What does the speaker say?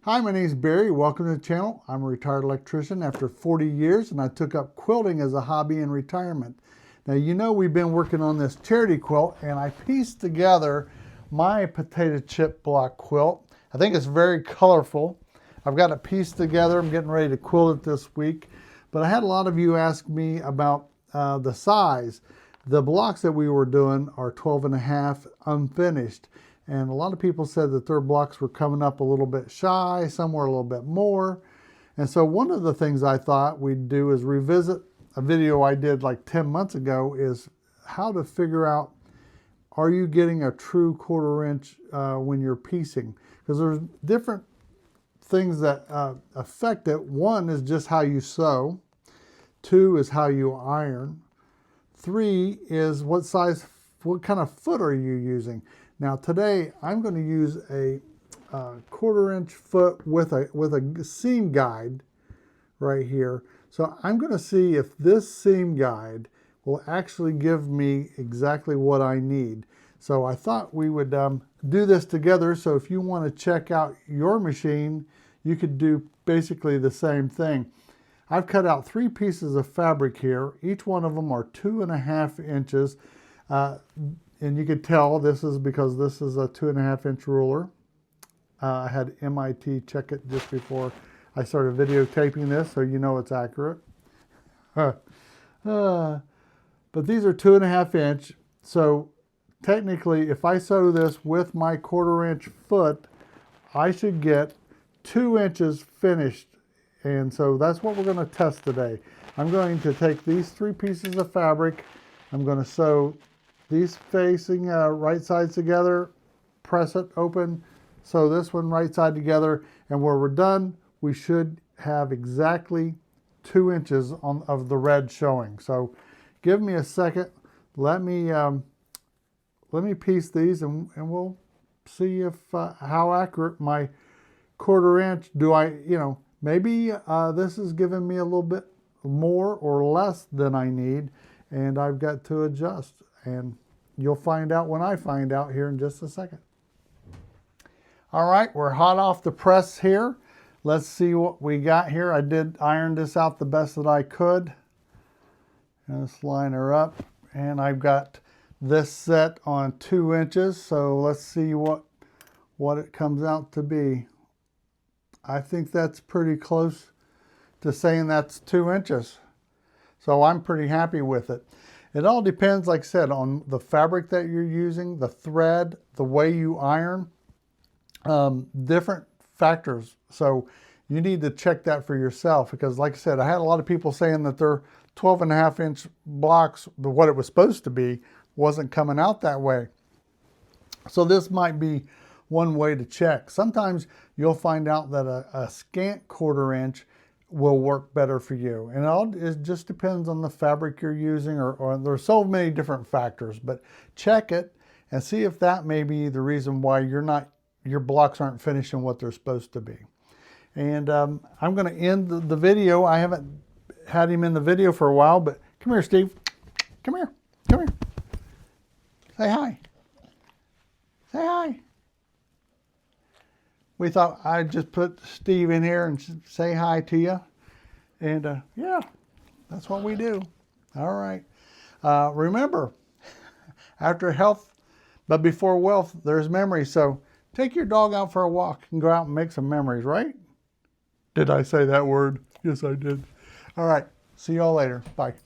Hi, my name is Barry. Welcome to the channel. I'm a retired electrician after 40 years, and I took up quilting as a hobby in retirement. Now, you know we've been working on this charity quilt, and I pieced together my potato chip block quilt. I think it's very colorful. I've got it pieced together. I'm getting ready to quilt it this week, but I had a lot of you ask me about the size. The blocks that we were doing are 12.5 unfinished. And a lot of people said that their blocks were coming up a little bit shy, some were a little bit more. And so one of the things I thought we'd do is revisit a video I did like 10 months ago, is how to figure out, are you getting a true 1/4 inch when you're piecing? Because there's different things that affect it. One is just how you sew. 2 is how you iron. 3 is what kind of foot are you using? Now today I'm going to use a 1/4 inch foot with a seam guide right here. So I'm going to see if this seam guide will actually give me exactly what I need. So I thought we would do this together. So if you want to check out your machine, you could do basically the same thing. I've cut out 3 pieces of fabric here. Each one of them are 2.5 inches. And you could tell this is because this is a 2.5 inch ruler. I had MIT check it just before I started videotaping this, so you know it's accurate. But these are 2.5 inch. So technically, if I sew this with my 1/4 inch foot, I should get 2 inches finished. And so that's what we're going to test today. I'm going to take these 3 pieces of fabric. I'm going to sew these facing right sides together, press it open, sew this one right side together, and when we're done, we should have exactly 2 inches of the red showing. So give me a second. Let me piece these, and we'll see if how accurate my 1/4 inch. Do I, maybe this is giving me a little bit more or less than I need, and I've got to adjust. And you'll find out when I find out here in just a second. All right, we're hot off the press here. Let's see what we got here. I did iron this out the best that I could. Let's line her up. And I've got this set on 2 inches. So let's see what it comes out to be. I think that's pretty close to saying that's 2 inches. So I'm pretty happy with it. It all depends, like I said, on the fabric that you're using, the thread, the way you iron, different factors. So you need to check that for yourself, because like I said, I had a lot of people saying that their 12.5 inch blocks, what it was supposed to be, wasn't coming out that way. So this might be one way to check. Sometimes you'll find out that a scant 1/4 inch will work better for you. And it just depends on the fabric you're using, or there's so many different factors, but check it and see if that may be the reason why your blocks aren't finishing what they're supposed to be. And I'm going to end the video. I haven't had him in the video for a while, but come here, Steve. Come here. Come here. Say hi. Say hi. We thought I'd just put Steve in here and say hi to you. And yeah, that's what we do. All right. Remember, after health, but before wealth, there's memories. So take your dog out for a walk and go out and make some memories, right? Did I say that word? Yes, I did. All right. See y'all later. Bye.